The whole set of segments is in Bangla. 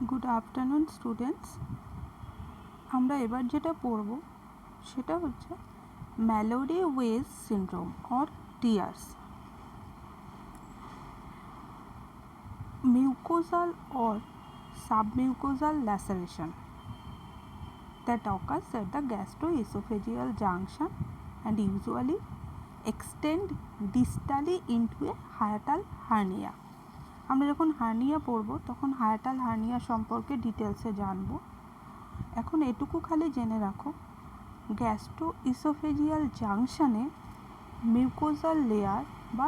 Good afternoon students. আমরা এবার যেটা পড়ব সেটা হচ্ছে Mallory Weiss syndrome or tears. Mucosal or submucosal laceration that occurs at the gastroesophageal junction and usually extend distally into a hiatal hernia. আমরা যখন হার্নিয়া পড়ব তখন হায়াটাল হার্নিয়া সম্পর্কে ডিটেলসে জানব। এখন এটুকু খালি জেনে রাখো, গ্যাস্ট্রোইসোফেজিয়াল জাংশনে মিউকোজাল লেয়ার বা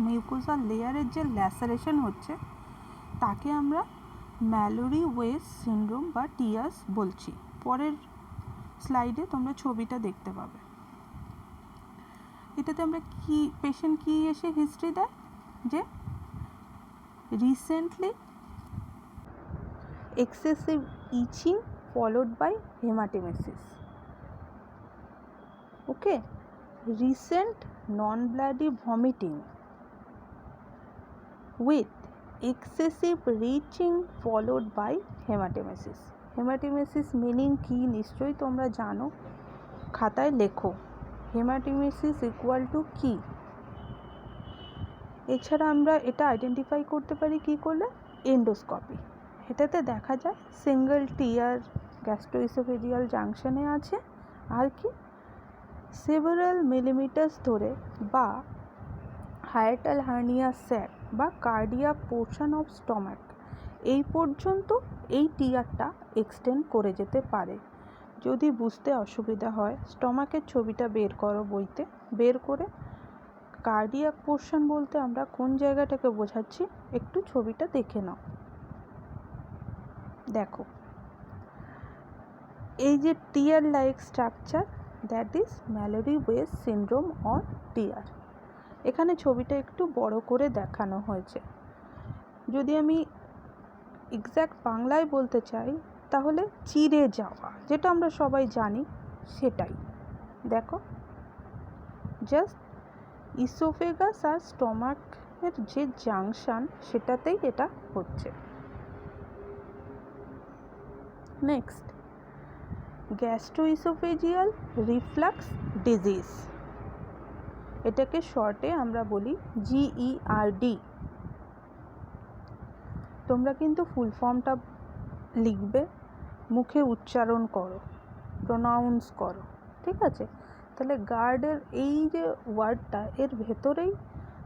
মিউকোজাল লেয়ারের যে ল্যাসারেশন হচ্ছে তাকে আমরা ম্যালোরি ওয়েজ সিনড্রোম বা টিয়ার্স বলছি। পরের স্লাইডে তোমরা ছবিটা দেখতে পাবে। এটাতে আমরা কি পেশেন্ট কি এসে হিস্ট্রি দেয় যে recently excessive itching followed by hematemesis. Okay, recent non-bloody vomiting with excessive retching followed by hematemesis. Hematemesis meaning কি নিশ্চয়ই তোমরা জানো, খাতায় লেখো। হেমাটেমেসিস ইকুয়াল টু কি? এছাড়া আমরা এটা আইডেন্টিফাই করতে পারি কি করলে, এন্ডোস্কপি। এটাতে দেখা যায় সিঙ্গেল টিয়ার গ্যাস্ট্রোইসোফেজিয়াল জাংশনে আছে, আর কি সেভারাল মিলিমিটার্স ধরে বা হায়াটাল হার্নিয়া স্যাক বা কার্ডিয়াক পোর্শন অফ স্টমাক এই পর্যন্ত এই টিয়ারটা এক্সটেন্ড করে যেতে পারে। যদি বুঝতে অসুবিধা হয় স্টমাকের ছবিটা বের করো বইতে, বের করে কার্ডিয়াক পোর্শন বলতে আমরা কোন জায়গাটাকে বোঝাচ্ছি একটু ছবিটা দেখে নাও। দেখো, এই যে tear like structure, that is Mallory Weiss syndrome or tear. এখানে ছবিটা একটু বড় করে দেখানো হয়েছে। যদি আমি এক্স্যাক্ট বাংলায় বলতে চাই তাহলে চিরে যাওয়া, যেটা আমরা সবাই জানি সেটাই। দেখো, জাস্ট ইসোফেগাস আর স্টমাকের যে জাংশন সেটাতেই এটা হচ্ছে। নেক্সট, গ্যাস্ট্রোইসোফেজিয়াল রিফ্লাক্স ডিজিজ, এটাকে শর্টে আমরা বলি GERD। তোমরা কিন্তু ফুল ফর্মটা লিখবে, মুখে উচ্চারণ করো, প্রোনাউন্স করো, ঠিক আছে? তাহলে গার্ডের এই যে ওয়ার্ডটা এর ভেতরেই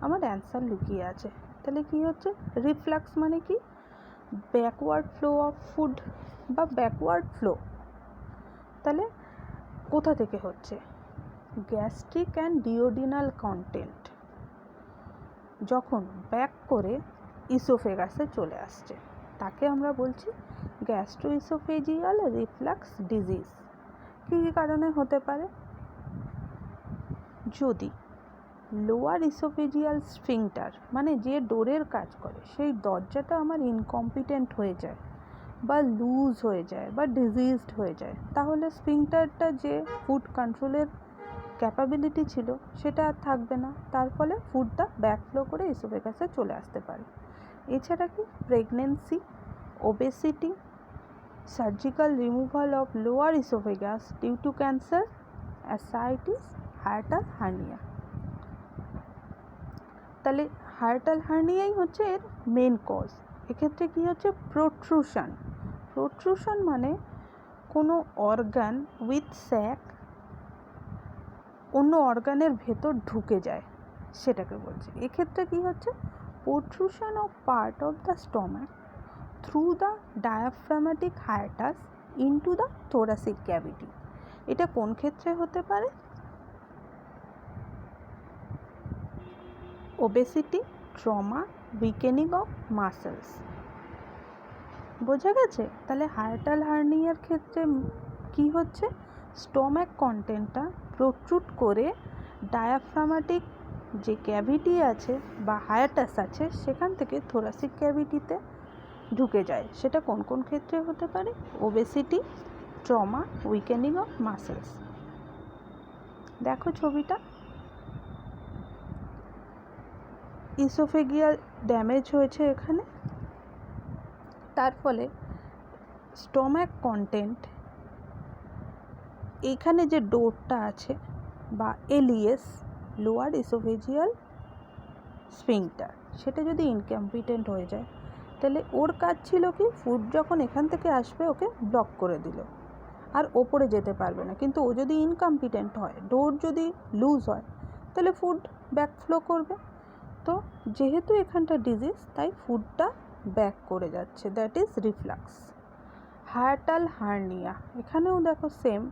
আমার অ্যান্সার লুকিয়ে আছে। তাহলে কি হচ্ছে, রিফ্লাক্স মানে কি, ব্যাকওয়ার্ড ফ্লো অফ ফুড বা ব্যাকওয়ার্ড ফ্লো। তাহলে কোথা থেকে হচ্ছে, গ্যাস্ট্রিক অ্যান্ড ডিওডিনাল কন্টেন্ট যখন ব্যাক করে ইসোফেগাসে চলে আসছে তাকে আমরা বলছি গ্যাস্ট্রোইসোফেজিয়াল রিফ্লাক্স ডিজিজ। কী কী কারণে হতে পারে, যদি লোয়ার ইসোফেজিয়াল স্ফিংটার মানে যে ডোরের কাজ করে সেই দরজাটা আমার ইনকম্পিটেন্ট হয়ে যায় বা লুজ হয়ে যায় বা ডিজিজড হয়ে যায়, তাহলে স্ফিংটারটা যে ফুড কন্ট্রোলের ক্যাপাবিলিটি ছিল সেটা আর থাকবে না, তার ফলে ফুডটা ব্যাকফ্লো করে ইসোফেগাসে চলে আসতে পারে। এছাড়া কি, pregnancy, obesity, surgical removal of lower oesophagus due to cancer, ascites, hiatal hernia. তাহলে হায়াটাল হার্নিয়াই হচ্ছে এর মেন কজ। এক্ষেত্রে কি হচ্ছে, প্রোট্রুশন। প্রোট্রুশন মানে কোনো অর্গান উইথ স্যাক অন্য অর্গানের ভেতর ঢুকে যায়, সেটাকে বলছে। এক্ষেত্রে কি হচ্ছে, protrusion of part of the stomach through the diaphragmatic hiatus into the thoracic cavity. এটা কোন ক্ষেত্রে হতে পারে, obesity, trauma, weakening of muscles. বোঝা গেছে? তাহলে হায়াটাল হার্নিয়ার ক্ষেত্রে কি হচ্ছে, স্টমাক কন্টেন্টটা প্রোট্রুট করে ডায়াফ্রামেটিক যে ক্যাভিটি আছে বা হায়াটাস আছে সেখান থেকে থোরাসিক ক্যাভিটিতে ঢুকে যায়। সেটা কোন কোন ক্ষেত্রে হতে পারে, obesity, trauma, weakening of muscles. দেখো ছবিটা, ইসোফেগিয়াল ড্যামেজ হয়েছে এখানে। তার ফলে স্টমাক কন্টেন্ট, এইখানে যে ডোরটা আছে বা এলিএস, লোয়ার ইসোফেজিয়াল স্ফিংটার, সেটা যদি ইনকম্পিটেন্ট হয়ে যায়, তাহলে ওর কাজ ছিল কি, ফুড যখন এখান থেকে আসবে ওকে ব্লক করে দিল, আর ওপরে যেতে পারবে না। কিন্তু ও যদি ইনকম্পিটেন্ট হয়, ডোর যদি লুজ হয়, তাহলে ফুড ব্যাকফ্লো করবে। তো যেহেতু এখানটা ডিজিজ, তাই ফুডটা ব্যাক করে যাচ্ছে, that is reflux. Hiatal hernia, এখানেও দেখো সেম,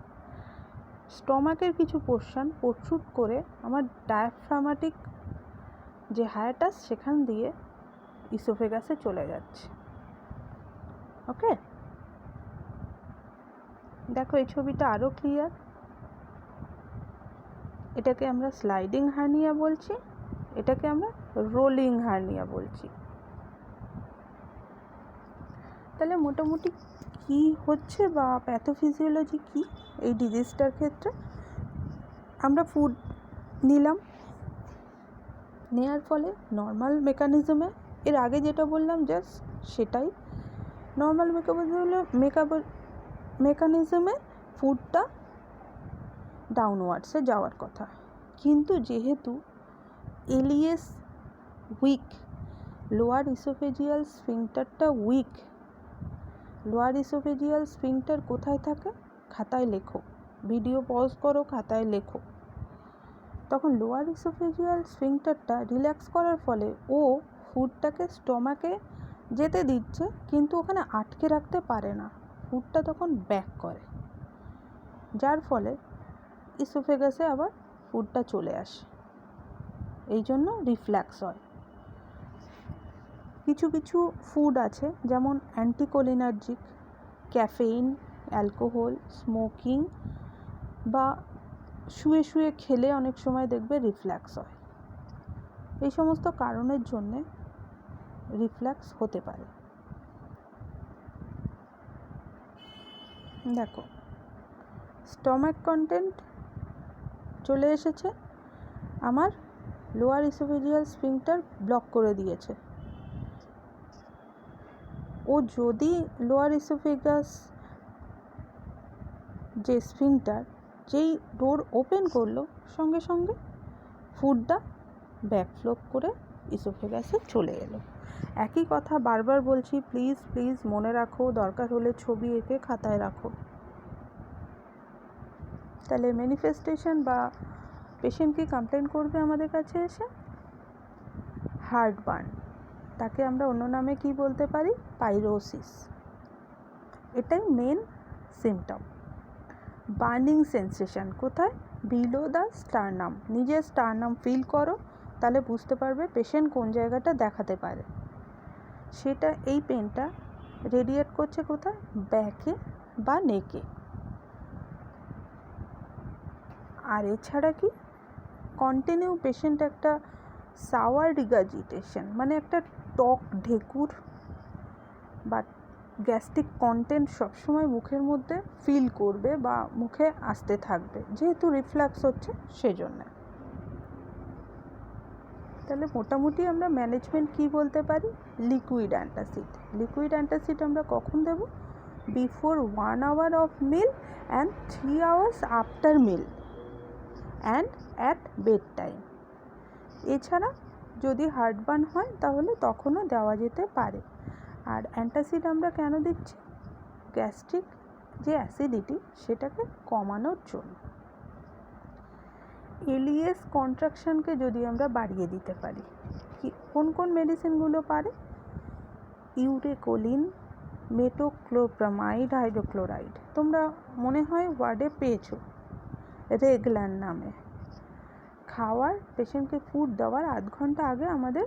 স্টমাকের কিছু পোর্শন প্রচুর করে আমার ডায়াফ্রামাটিক যে হায়াটাস সেখান দিয়ে ইসোফেগাসে চলে যাচ্ছে। ওকে, দেখো এই ছবিটা আরও ক্লিয়ার। এটাকে আমরা স্লাইডিং হার্নিয়া বলছি, এটাকে আমরা রোলিং হার্নিয়া বলছি। তাহলে মোটামুটি কি হচ্ছে বা প্যাথোফিজিওলজি কি এই ডিজিজটার ক্ষেত্রে, আমরা ফুড নিলাম, নেওয়ার ফলে নর্মাল মেকানিজমে, এর আগে যেটা বললাম জাস্ট সেটাই, নর্মাল মেকানিজমে ফুডটা ডাউনওয়ার্ডসে যাওয়ার কথা। কিন্তু যেহেতু এলিএস উইক, লোয়ার ইসোফেজিয়াল স্ফিংটারটা উইক, লোয়ার ইসোফেজিয়াল স্ফিংটার কোথায় থাকে, খাতায় লেখো, ভিডিও পজ করো, খাতায় লেখো। তখন লোয়ার ইসোফেজিয়াল স্ফিংটারটা রিল্যাক্স করার ফলে ও ফুডটাকে স্টমাকে যেতে দিচ্ছে, কিন্তু ওখানে আটকে রাখতে পারে না, ফুডটা তখন ব্যাক করে, যার ফলে ইসোফেগাসে আবার ফুডটা চলে আসে, এই জন্য রিফ্ল্যাক্স হয়। কিছু কিছু ফুড আছে যেমন অ্যান্টিকোলিনার্জিক, ক্যাফেইন, অ্যালকোহল, স্মোকিং বা শুয়ে শুয়ে খেলে অনেক সময় দেখবে রিফ্ল্যাক্স হয়। এই সমস্ত কারণের জন্যে রিফ্ল্যাক্স হতে পারে। দেখো, স্টমাক কন্টেন্ট চলে এসেছে, আমার লোয়ার ইসোফেজিয়াল স্ফিংটার ব্লক করে দিয়েছে। ও যদি লোয়ার ইসোফেগাস যে স্ফিংটার, যেই ডোর ওপেন করলো, সঙ্গে সঙ্গে ফুডটা ব্যাকফ্লো করে ইসোফেগাসে চলে এলো। একই কথা বারবার বলছি, প্লিজ প্লিজ মনে রাখো, দরকার হলে ছবি এঁকে খাতায় রাখো। তাহলে ম্যানিফেস্টেশন বা পেশেন্ট কি কমপ্লেন করবে আমাদের কাছে এসে, হার্ট বার্ন, তাকে আমরা অন্য নামে কি বলতে পারি, পাইরোসিস, এটাই মেন সিমটম। বার্নিং সেন্সেশন কোথায়, বিলো দ্য স্টারনাম, নিজের স্টারনাম ফিল করো, তাহলে বুঝতে পারবে পেশেন্ট কোন জায়গাটা দেখাতে পারে। সেটা এই পেনটা রেডিয়েট করছে কোথায়, ব্যাকে বা নেকে। আর এছাড়া কি, কন্টিনিউ পেশেন্ট একটা সাওয়ার রিগার্জিটেশন, মানে একটা টক ঢেকুর বা গ্যাস্ট্রিক কন্টেন্ট সবসময় মুখের মধ্যে ফিল করবে বা মুখে আসতে থাকবে, যেহেতু রিফ্ল্যাক্স হচ্ছে সেজন্য। তাহলে মোটামুটি আমরা ম্যানেজমেন্ট কি বলতে পারি, লিকুইড অ্যান্টাসিড। লিকুইড অ্যান্টাসিড আমরা কখন দেব, before 1 hour of meal and 3 hours after meal and at bed time. এছাড়া যদি হার্টবার্ন হয় তাহলে তখনও দেওয়া যেতে পারে। আর অ্যান্টাসিড আমরা কেন দিচ্ছি, গ্যাস্ট্রিক যে অ্যাসিডিটি সেটাকে কমানোর জন্য। এলিএস কন্ট্রাকশনকে যদি আমরা বাড়িয়ে দিতে পারি, কি কোন কোন মেডিসিনগুলো পারে, ইউরেকোলিন, মেটোক্লোপ্রামাইড হাইড্রোক্লোরাইড, তোমরা মনে হয় ওয়ার্ডে পেয়েছো, রেগল্যান নামে। খাওয়ার, পেশেন্টকে ফুড দেওয়ার আধ ঘন্টা আগে আমাদের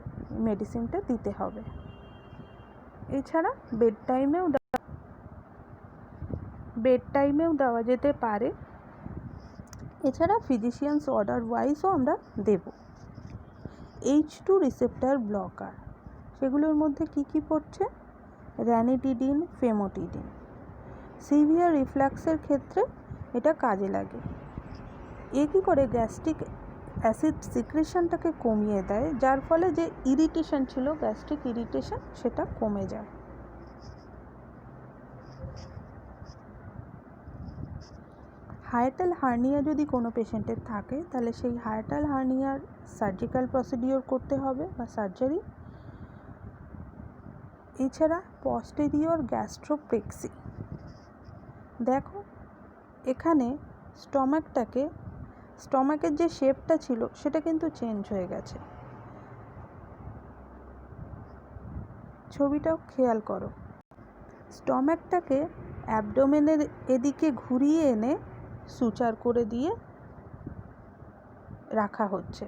মেডিসিনটা দিতে হবে। এছাড়া বেড টাইমেও দেওয়া যেতে পারে। এছাড়া ফিজিশিয়ানস অর্ডার ওয়াইজও আমরা দেব। H2 রিসেপ্টর ব্লকার, সেগুলোর মধ্যে কি কি পড়ছে, র্যানিটিডিন, ফেমোটিডিন। সিভিয়ার রিফ্ল্যাক্সের ক্ষেত্রে এটা কাজে লাগে। এ কী করে, গ্যাস্ট্রিক অ্যাসিড সিক্রেশনটাকে কমিয়ে দেয়, যার ফলে যে ইরিটেশন ছিল, গ্যাস্ট্রিক ইরিটেশন, সেটা কমে যায়। হায়াটাল হার্নিয়া যদি কোনো পেশেন্টের থাকে তাহলে সেই হায়াটাল হার্নিয়ার সার্জিক্যাল প্রসিডিওর করতে হবে বা সার্জারি। এছাড়া পস্টেরিয়র গ্যাস্ট্রোপ্লেক্সি, দেখো এখানে স্টমাকের যে শেপটা ছিল সেটা কিন্তু চেঞ্জ হয়ে গেছে, ছবিটাও খেয়াল করো। স্টমাকটাকে অ্যাবডোমেনের এদিকে ঘুরিয়ে এনে সুচার করে দিয়ে রাখা হচ্ছে,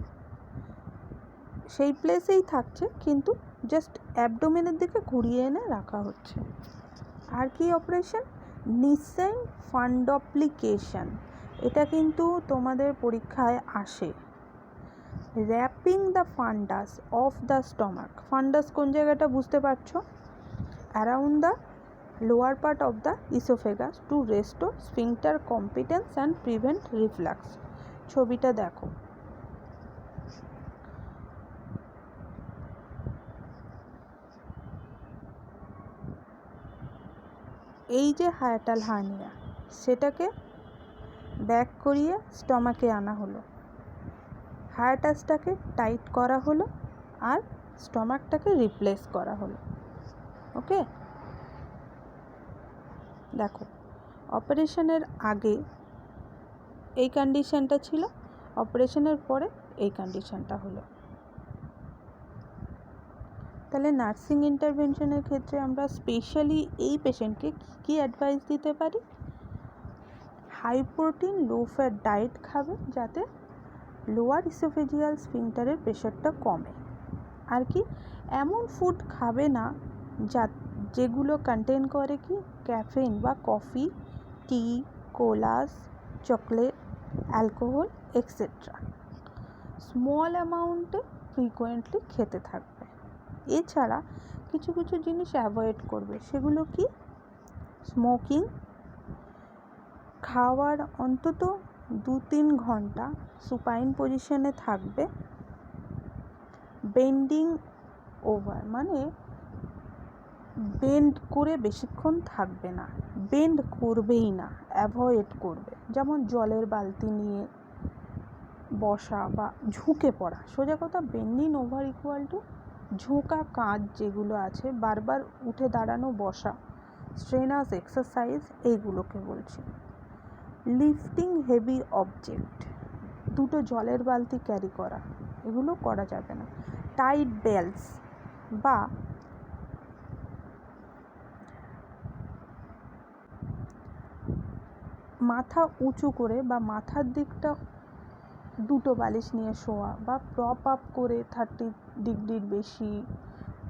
সেই প্লেসেই থাকছে কিন্তু জাস্ট অ্যাবডোমেনের দিকে ঘুরিয়ে এনে রাখা হচ্ছে। আর কি অপারেশন? নিসেন ফান্ডপ্লিকেশন, এটা কিন্তু তোমাদের পরীক্ষায় আসে। Wrapping the ফান্ডাস of the stomach, ফান্ডাস কোন জায়গাটা বুঝতে পারছো? Around the lower part of the oesophagus two restore sphincter competence and prevent reflux. ছবিটা দেখো, এই যে হায়াটাল হার্নিয়া সেটাকে ব্যাক করিয়ে স্টমাকে আনা হলো, হায়াটাসটাকে টাইট করা হলো আর স্টমাকটাকে রিপ্লেস করা হলো। ওকে, দেখো অপারেশনের আগে এই কন্ডিশনটা ছিল, অপারেশনের পরে এই কন্ডিশনটা হলো। তাহলে নার্সিং ইন্টারভেনশনের ক্ষেত্রে আমরা স্পেশালি এই পেশেন্টকে কী অ্যাডভাইস দিতে পারি? High protein low fat diet খাবে যাতে লোয়ার ইসোফেজিয়াল স্ফিংটারের প্রেশারটা কমে। আর কি এমন ফুড খাবে না যেগুলো কন্টেন করে কি ক্যাফেইন বা coffee, tea, colas, chocolate, alcohol etcetera. Small অ্যামাউন্টে ফ্রিকোয়েন্টলি খেতে থাকবে। এছাড়া কিছু কিছু জিনিস অ্যাভয়েড করবে, সেগুলো কি? স্মোকিং, খাওয়ার অন্তত 2-3 ঘন্টা সুপাইন পজিশনে থাকবে, বেন্ডিং ওভার মানে বেন্ড করে বেশিক্ষণ থাকবে না, বেন্ড করবেই না, অ্যাভয়েড করবে। যেমন জলের বালতি নিয়ে বসা বা ঝুঁকে পড়া, সোজা কথা বেন্ডিং ওভার ইকুয়াল টু ঝোঁকা কাঁধ যেগুলো আছে, বারবার উঠে দাঁড়ানো, বসা, স্ট্রেনার্স এক্সারসাইজ, এইগুলোকে বলছি। লিফটিং হেভি অবজেক্ট, 2টো জলের বালতি ক্যারি করা, এগুলো করা যাবে না। টাইট বেল্টস বা মাথা উঁচু করে বা মাথার দিকটা 2টো বালিশ নিয়ে শোয়া বা প্রপ আপ করে 30 ডিগ্রির বেশি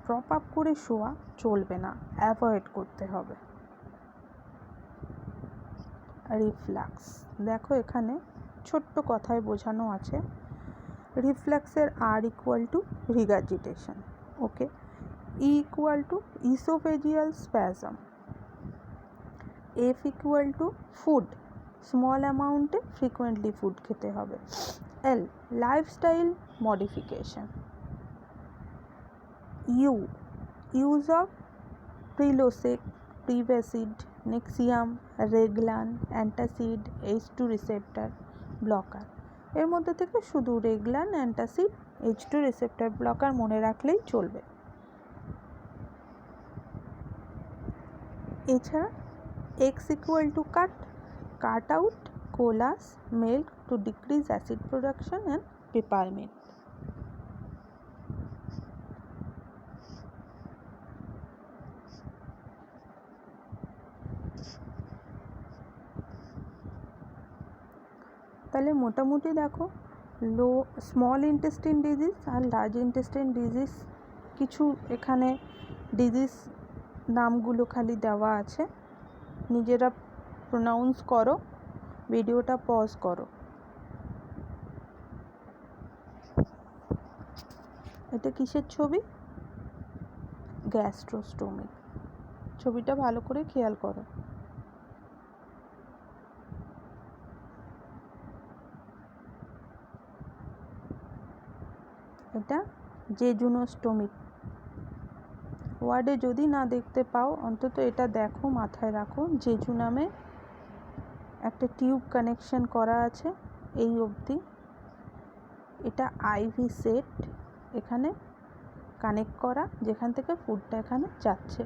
প্রপ আপ করে শোয়া চলবে না, অ্যাভয়েড করতে হবে। রিফ্লাক্স, দেখো এখানে ছোট্ট কথায় বোঝানো আছে। রিফ্লাক্সের আর equal to regurgitation, okay. E equal to oesophageal spasm, F equal to food, small অ্যামাউন্টে ফ্রিকোয়েন্টলি ফুড খেতে হবে। L lifestyle modification. Use of Prilosec, Prevacid, Nexium, Reglan, antacid, H2 receptor blocker. এর মধ্যে থেকে শুধু Reglan, antacid, H2 receptor blocker মনে রাখলেই চলবে। এছাড়া x equal to cut out callus milk two decrease acid production and peppermint. তাহলে মোটামুটি দেখো স্মল ইন্টেস্টিন ডিজিজ আর লার্জ ইন্টেস্টিন ডিজিজ, কিছু এখানে ডিজিজ নামগুলো খালি দেওয়া আছে, নিজেরা প্রোনাউন্স করো, ভিডিওটা পজ করো। এটা কিসের ছবি? গ্যাস্ট্রোস্টোমি। ছবিটা ভালো করে খেয়াল করো। এটা জেজুনোস্টোমি। ওয়ার্ডে যদি না দেখতে পাও অন্তত এটা দেখো, মাথায় রাখো, জেজু নামে একটা টিউব কানেকশন করা আছে এই অবধি। এটা আইভি সেট এখানে কানেক্ট করা, যেখান থেকে ফুডটা এখানে যাচ্ছে।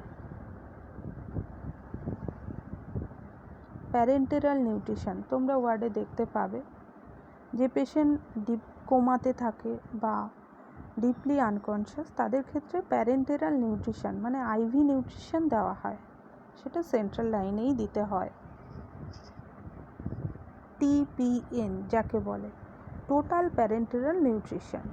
প্যারেন্টেরাল নিউট্রিশন তোমরা ওয়ার্ডে দেখতে পাবে। যে পেশেন্ট ডিপ কোমাতে থাকে বা ডিপলি আনকনশিয়াস তাদের ক্ষেত্রে প্যারেন্টেরাল নিউট্রিশন মানে আইভি নিউট্রিশন দেওয়া হয়, সেটা সেন্ট্রাল লাইনেই দিতে হয়। TPN যাকে বলে টোটাল প্যারেন্টেরাল নিউট্রিশন।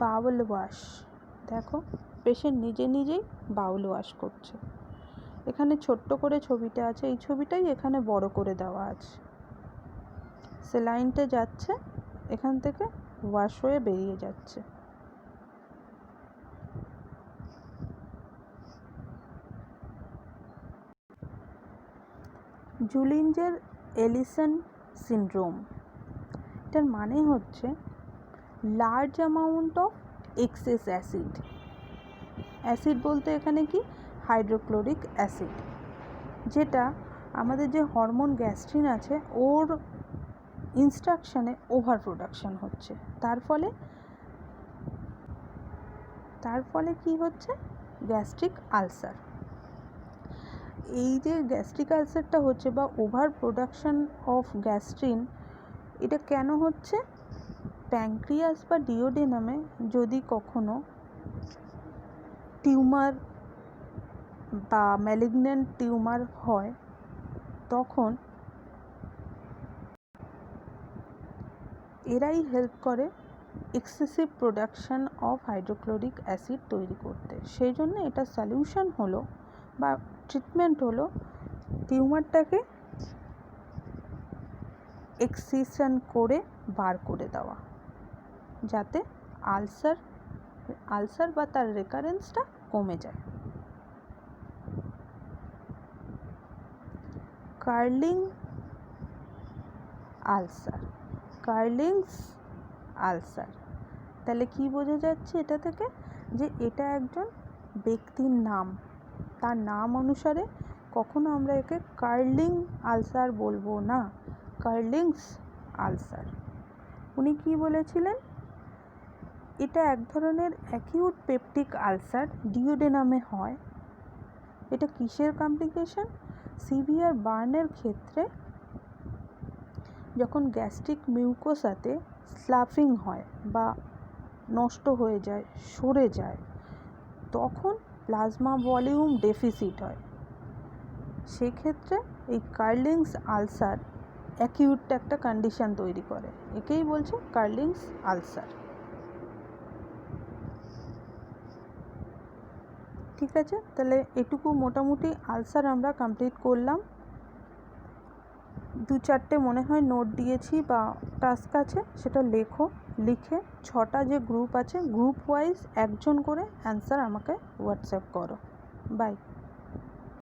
বাউল ওয়াশ, দেখো পেশেন্ট নিজে নিজেই বাউল ওয়াশ করছে। এখানে ছোট্ট করে ছবিটা আছে, এই ছবিটাই এখানে বড় করে দেওয়া আছে। স্যালাইনটা যাচ্ছে এখান থেকে, ওয়াশ হয়ে বেরিয়ে যাচ্ছে। জুলিঞ্জার এলিসন সিনড্রোম, এটার মানে হচ্ছে large amount of excess acid. Acid বলতে এখানে কি হাইড্রোক্লোরিক অ্যাসিড, যেটা আমাদের যে হরমোন গ্যাস্ট্রিন আছে ওর ইনস্ট্রাকশানে ওভার প্রোডাকশন হচ্ছে। তার ফলে কি হচ্ছে গ্যাস্ট্রিক আলসার। এই যে গ্যাস্ট্রিক আলসারটা হচ্ছে বা ওভার প্রোডাকশন অফ গ্যাস্ট্রিন, এটা কেন হচ্ছে? প্যাঙ্ক্রিয়াস বা ডিওডেনামে যদি কখনো টিউমার বা ম্যালিগন্যান্ট টিউমার হয়, তখন এরাই হেল্প করে excessive production of hydrochloric acid তৈরি করতে। সেই জন্য এটা সলিউশন হলো বা ট্রিটমেন্ট হলো টিউমারটাকে এক্সিশন করে বার করে দেওয়া, যাতে আলসার বা তার রেকারেন্সটা কমে যায়। কার্লিং আলসার, তাহলে কি বোঝা যাচ্ছে এটা থেকে? যে এটা একজন ব্যক্তির নাম, তার নাম অনুসারে কখনো আমরা একে কার্লিং আলসার বলবো না, কার্লিংস আলসার। উনি কি বলেছিলেন? এটা এক ধরনের অ্যাকিউট পেপটিক আলসার, ডিওডেনামে হয়। এটা কিসের কমপ্লিকেশন? সিভিয়ার বার্নের ক্ষেত্রে যখন গ্যাস্ট্রিক মিউকোসাতে স্লাফিং হয় বা নষ্ট হয়ে যায়, সরে যায়, তখন প্লাজমা ভলিউম ডেফিসিট হয়। সেক্ষেত্রে এই কার্লিংস আলসার অ্যাকিউট একটা কন্ডিশন তৈরি করে, একেই বলছে কার্লিংস আলসার। ঠিক আছে, তাহলে এটুকু মোটামুটি আলসার আমরা কমপ্লিট করলাম। 2-4টে মনে হয় নোট দিয়েছি বা টাস্ক আছে, সেটা লিখে 6টা যে গ্রুপ আছে গ্রুপ ওয়াইজ একজন করে অ্যান্সার আমাকে হোয়াটসঅ্যাপ করো। বাই।